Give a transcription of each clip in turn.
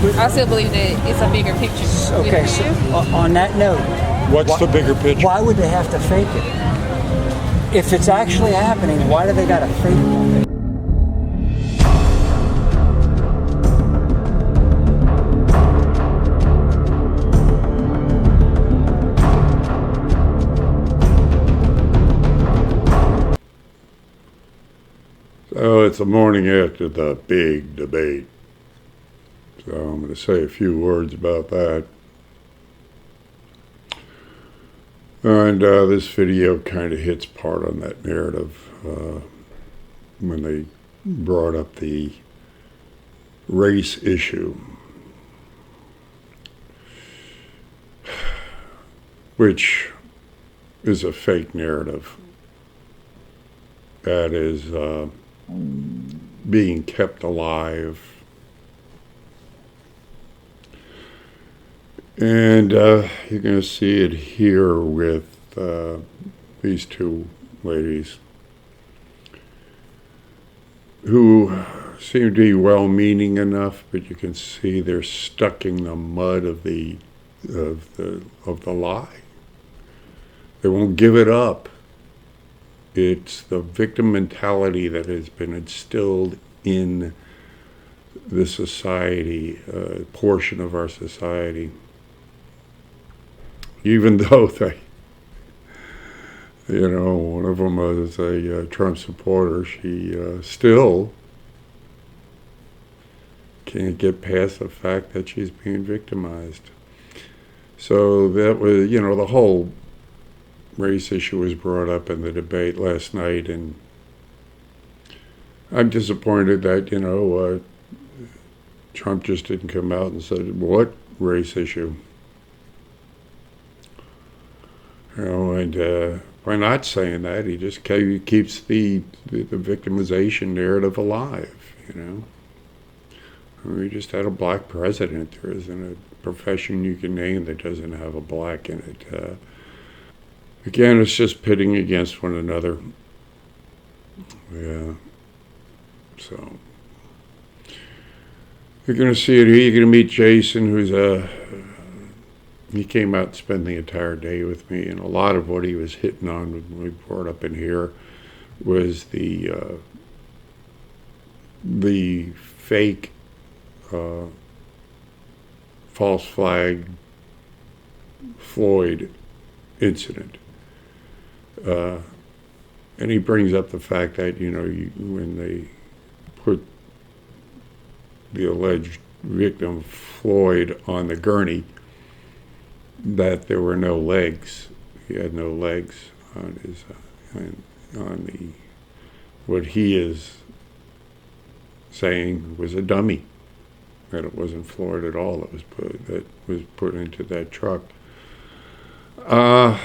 I still believe that it's a bigger picture. Okay, so on that note, What's the bigger picture? why would they have to fake it? If it's actually happening, why do they got to fake it? So it's the morning after the big debate. So I'm going to say a few words about that. And this video kind of hits part on that narrative when they brought up the race issue, which is a fake narrative that is being kept alive. And you're going to see it here with these two ladies who seem to be well-meaning enough, but you can see they're stuck in the mud of the lie. They won't give it up. It's the victim mentality that has been instilled in the society, portion of our society. Even though they, one of them was a Trump supporter, she still can't get past the fact that she's being victimized. So that was, the whole race issue was brought up in the debate last night, and I'm disappointed that, Trump just didn't come out and said, what race issue? And by not saying that, he just keeps the victimization narrative alive, We just had a black president. There isn't a profession you can name that doesn't have a black in it. Again, it's just pitting against one another. Yeah. So you're going to see it here. You're going to meet Jason, who's he came out and spent the entire day with me, and a lot of what he was hitting on when we brought up in here was the fake false flag Floyd incident. And he brings up the fact that, when they put the alleged victim Floyd on the gurney, that there were no legs. He had no legs on his, on the, what he is saying was a dummy, that it wasn't Floyd at all that was put into that truck. I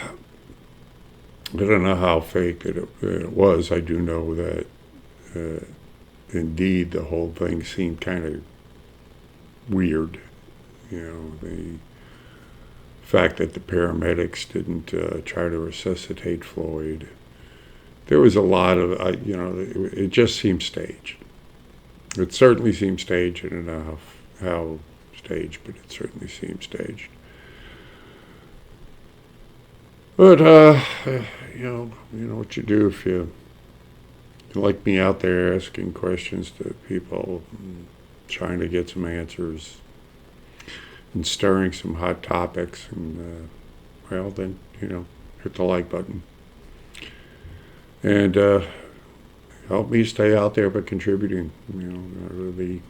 don't know how fake it was. I do know that indeed the whole thing seemed kind of weird. The fact that the paramedics didn't try to resuscitate Floyd. There was a lot of, it just seemed staged. It certainly seemed staged. I don't know how staged, but it certainly seemed staged. But, you know what you do if you like me out there asking questions to people, trying to get some answers, and stirring some hot topics, and, then, hit the like button. And help me stay out there by contributing. Really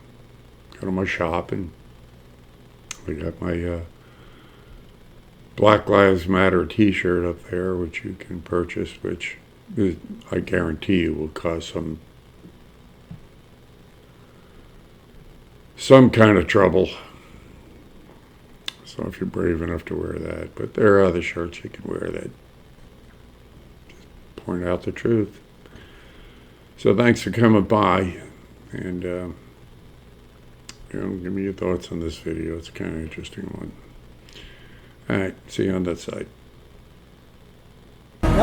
go to my shop, and I got my Black Lives Matter t-shirt up there, which you can purchase, which I guarantee you will cause some kind of trouble. So if you're brave enough to wear that. But there are other shirts you can wear that just point out the truth. So thanks for coming by, and give me your thoughts on this video. It's a kind of interesting one. All right, see you on that side.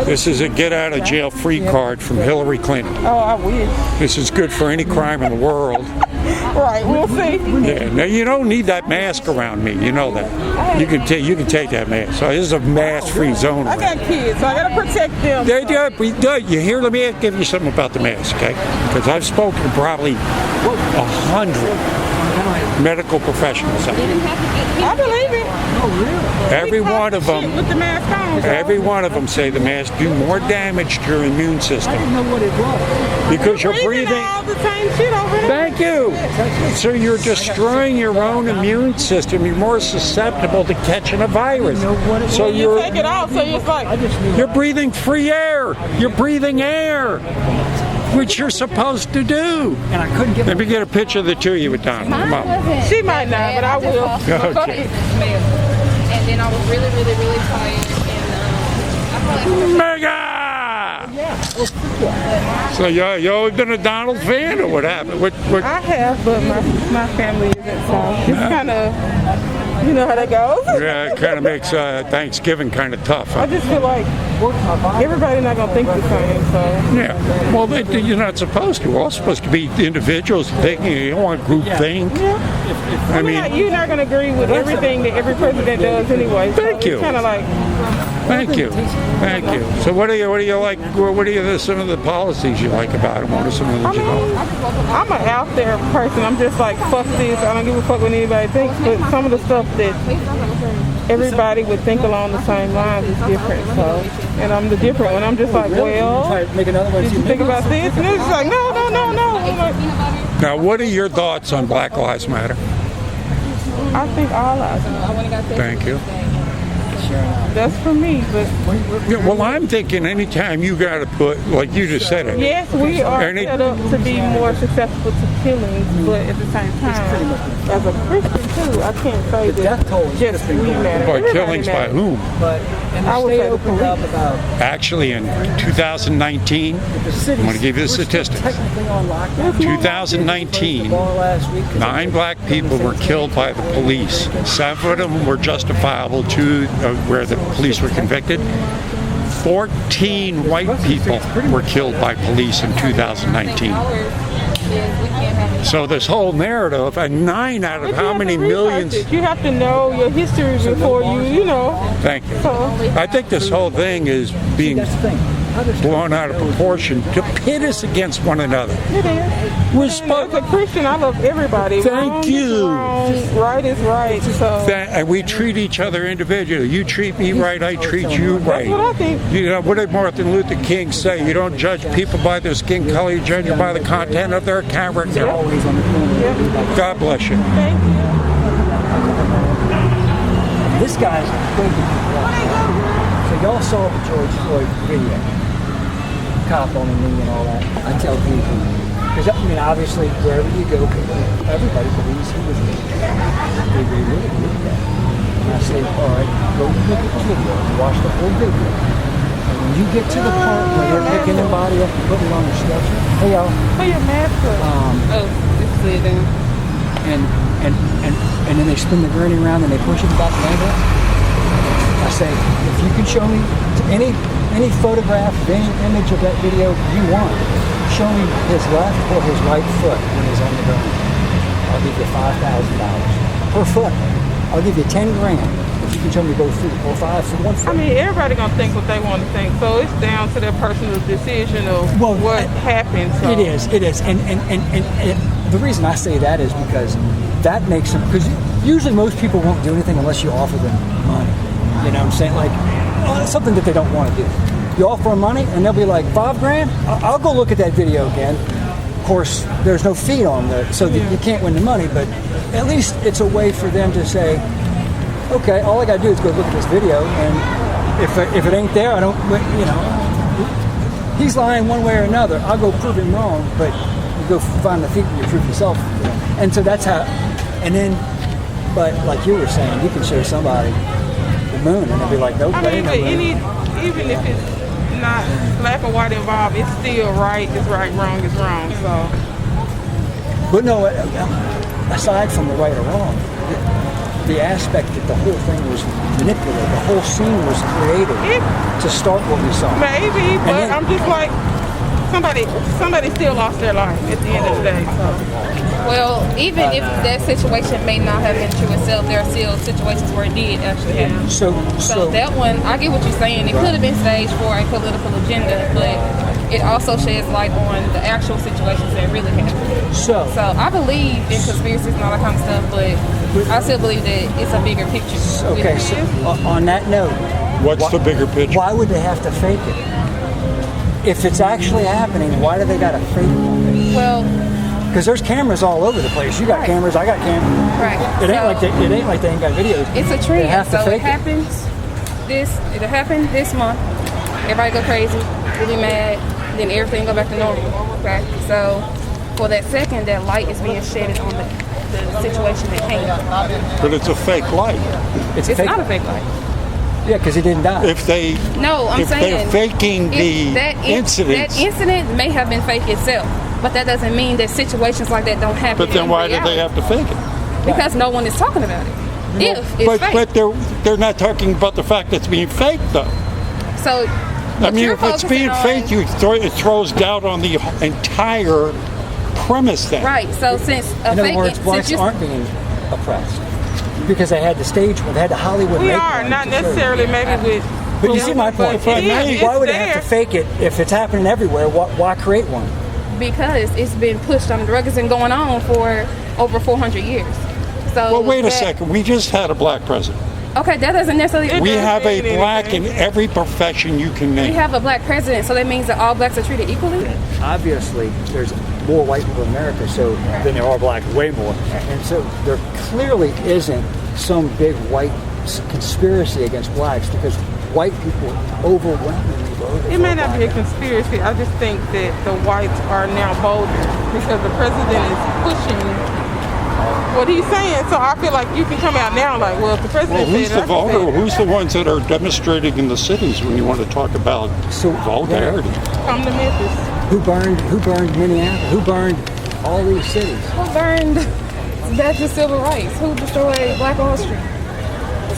This is a get-out-of-jail-free card from Hillary Clinton. Oh, I wish. This is good for any crime in the world. Right, we'll see. Yeah, now you don't need that mask around me. You know that. You can take that mask. So this is a mask-free zone. I got kids, so I gotta protect them. You hear? Let me give you something about the mask, okay? Because I've spoken to probably 100 medical professionals. I believe it. Every one of them. With the mask on. Every one of them say the mask do more damage to your immune system. I didn't know what it was. Because you're breathing. All the same shit over there. Thank you. So you're destroying your own immune system. You're more susceptible to catching a virus. So You take it off, so it's like you're breathing free air. You're breathing air, which you're supposed to do. And I couldn't get Let me get a picture of the two of you with Donna. Come on. she might not, but I will. Okay. And then I was really, really, really tired. And I feel like Mega! So you always been a Donald fan, or what happened? What? I have, but my family isn't, so it's kind of, you know how that goes. Yeah, it kind of makes Thanksgiving kind of tough. I Huh? just feel like everybody's not gonna think the same, so. Yeah. Well, you're not supposed to. We're all supposed to be individuals thinking. You don't want group think. I mean, You're not gonna agree with everything that every president does anyway. Thank you. Kind of like. Thank you. So what do you like? What are some of the policies you like about them? What are some of the I mean, I'm an out there person. I'm just like, fuck this. I don't give a fuck what anybody thinks. But some of the stuff that everybody would think along the same lines is different. So, and I'm the different one. I'm just like, well, make another one. did you think about this? And it's just like, no. I'm like, Now, what are your thoughts on Black Lives Matter? I think all lives. Thank you. That's for me, but Yeah, well, I'm thinking anytime you got to put, like you just said it. yes, we are set up to be more susceptible to killings, but at the same time, as a Christian too, I can't say The death toll that is just we matter. By Everybody killings by matters. whom? But and I the would state say the opened up police. about Actually, in 2019, the city. I'm going to give you the statistics. Technically on lockdown. 2019, 9 black people were killed by the police. 7 of them were justifiable, 2 where the police were convicted. 14 white people were killed by police in 2019. So this whole narrative, and 9 out of But how you have many to research millions? it. You have to know your history before you know. Thank you. So I think this whole thing is being That's the thing. blown out of proportion to pit us against one another. it is. We're As supposed a Christian, I love everybody. Thank Wrong you. Is wrong, right is right. So and we treat each other individually. You treat me right, I treat you right. that's what I think. You know, what did Martin Luther King say? You don't judge people by their skin color, you judge them by the content of their character. Always on the corner. Yeah. God bless you. Thank you. This guy's crazy. So y'all saw the George Floyd video. Cop on the knee and all that. I tell people, because I mean, obviously, wherever you go, people, everybody believes he was guilty. They really believe that. And I say, all right, go look at the video, watch the whole video. And when you get to the part where they're picking the body up and putting it on the stretcher, hey y'all, Put your mask up. Oh, it's slid down. and then they spin the gurney around and they push it back the ambulance. I say, if you can show me any photograph, any image of that video you want, show me his left or his right foot when he's on the ground. I'll give you $5,000 per foot. I'll give you 10 grand if you can show me both feet or 5 for 1 foot. I mean, everybody gonna think what they want to think, so it's down to their personal decision of Well, what happened. So. It is, and the reason I say that is because that makes them, because usually most people won't do anything unless you offer them money. You know what I'm saying? Like, something that they don't want to do. You offer them money and they'll be like, $5 grand? I'll go look at that video again. Of course, there's no fee on that, so that you can't win the money, but at least it's a way for them to say, okay, all I gotta do is go look at this video, and if it ain't there, I don't, you know, he's lying one way or another. I'll go prove him wrong, but you go find the thief and you prove yourself. And so that's how, and then, but like you were saying, you can show somebody the moon and they'll be like, nope, I that mean, ain't no but moon. even if it's not black or white involved, it's still right is right, wrong is wrong. So, But no, aside from the right or wrong, the aspect that the whole thing was manipulated, the whole scene was created to start what we saw. maybe, but then- I'm just like, somebody still lost their life at the end of the day. So. Well, even if that situation may not have been true itself, there are still situations where it did actually happen. So That one, I get what you're saying. It could have been staged for a political agenda, but it also sheds light on the actual situations that really happened. So I believe in conspiracies and all that kind of stuff, but I still believe that it's a bigger picture. okay. So on that note, What's the bigger picture? why would they have to fake it? If it's actually happening, why do they got to fake it? Well, Because there's cameras all over the place. You got Right. cameras, I got cameras. right. It ain't like they ain't got videos. It's a They trend. have to So it fake it. happens. It'll happen this month. Everybody go crazy. We'll be mad. Then everything go back to normal. Okay. So for that second, that light is being shedded on the situation that came. But it's a fake light. It's It's fake. not a fake light. Yeah, because he didn't die. If they, No, I'm if saying they're faking the that incidents, incident may have been fake itself, but that doesn't mean that situations like that don't happen. but then in why did reality. they have to fake it? Because no one is talking about it. If it's fake. But they're not talking about the fact that it's being faked though. So I mean, if it's being faked, it throws doubt on the entire premise then. right. So since a In other fake, words, blacks since you, aren't being oppressed because they had the stage, they had the Hollywood. We make are one not to show you. necessarily maybe with. But you see my point. If I may- Why would they it's have to there. fake it if it's happening everywhere? Why create one? because it's been pushed on the drug, it's been going on for over 400 years. So Well, wait a that- second. We just had a black president. Okay, that doesn't necessarily. We doesn't have mean a black in anything. every profession you can We name. have a black president, so that means that all blacks are treated equally. Obviously, there's more white people in America, so than there are black, way more, and so there clearly isn't some big white conspiracy against blacks because white people overwhelmingly voted. It for may not be a black. conspiracy. I just think that the whites are now bolder because the president is pushing what he's saying. So I feel like you can come out now like, well, if the Well, president who's said the it, I can say voter? it. Who's the ones that are demonstrating in the cities when you want to talk about So, vulgarity? Come to Memphis. Who burned Minneapolis? Who burned all these cities? Who burned back to civil rights? Who destroyed Black Wall Street?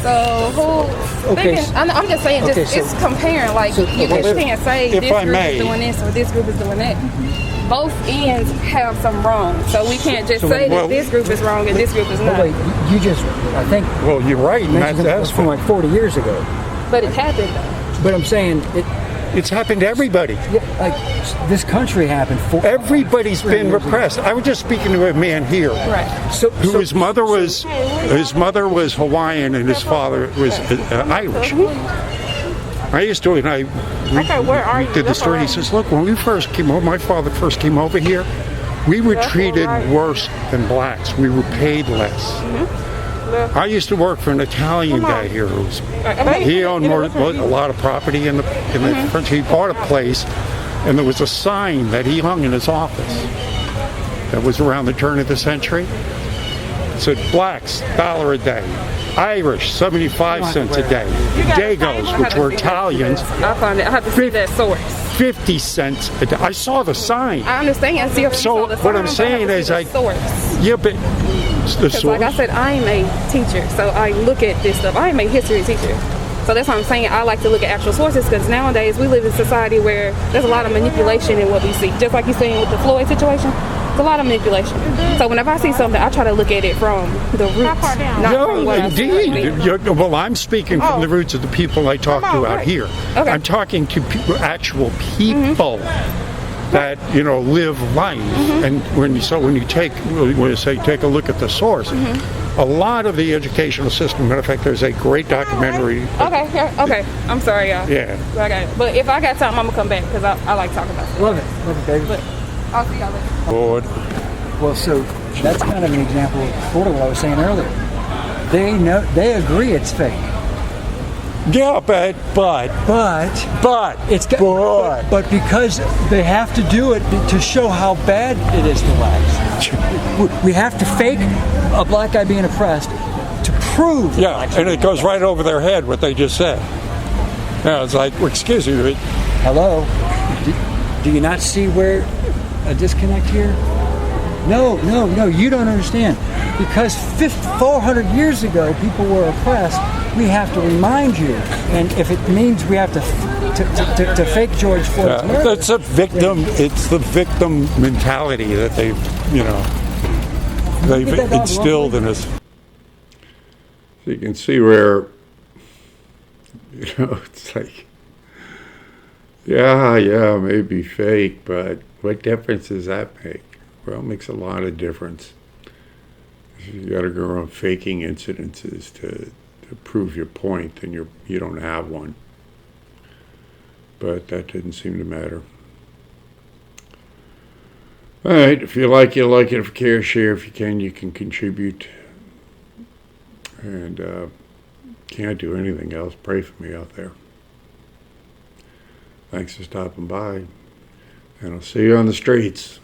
So who? Okay, I'm just saying, okay, so- it's comparing. Like so- you well, just if- can't say if this I group may- is doing this or this group is doing that. Both ends have some wrong, so we can't just So- say well- that this group is wrong and this group is Oh, not. wait, you just, I think, Well, you're right, and mentioned it that's was from like 40 years ago. But it happened though. But I'm saying, it's happened to everybody. like, this country happened for Everybody's been repressed. I was just speaking to a man here. Right. His mother was Hawaiian and his father was Irish. I used to, and I Okay, where are you? did the That's story. He all right. says, "Look, when we first came over, my father first came over here, we were That's treated all right. worse than blacks. We were paid less." I used to work for an Italian Come on. guy here who was Okay. he owned a lot of property in the French. He bought a place, and there was a sign that he hung in his office that was around the turn of the century. It said blacks $1 a day, Irish 75 cents a day, got a Dagos, sign? which were Italians, I find it. I have to see that source. 50 cents a day. I saw the sign. I understand. See, So what I'm saying is, like source. Yeah, but the Because like I source. said, I am a teacher, so I look at this stuff. I am a history teacher. So that's what I'm saying. I like to look at actual sources because nowadays we live in a society where there's a lot of manipulation in what we see. Just like you're saying with the Floyd situation, it's a lot of manipulation. So whenever I see something, I try to look at it from the roots, far down? not from No, what I see right indeed. there. Well, I'm speaking from the roots of the people I talk to out right. here. Okay. I'm talking to actual people that live life. And when you take a look at the source, a lot of the educational system. Matter of fact, there's a great documentary. Okay, yeah, okay. I'm sorry, y'all. Yeah. But, but if I got time, I'm gonna come back because I like talking about stuff. Love it, baby. But I'll see y'all later. Lord. Well, so that's kind of an example of sort of what I was saying earlier. They agree it's fake, Yeah, but it's but because they have to do it to show how bad it is to blacks. We have to fake a black guy being oppressed to prove. that yeah, blacks and are it goes right over their head what they just said. Yeah, it's like, well, excuse me. Hello? Do you not see where a disconnect here? No, you don't understand. Because 400 years ago, people were oppressed, we have to remind you. And if it means we have to to fake George Floyd's murder. That's a victim. It's the victim mentality that they've instilled in us. So you can see where, it's like, yeah, maybe fake, but what difference does that make? Well, it makes a lot of difference. You got to go around faking incidences to prove your point, and you don't have one. But that didn't seem to matter. All right, if you like it, you like it. If you care, share. If you can contribute. And can't do anything else. Pray for me out there. Thanks for stopping by. And I'll see you on the streets.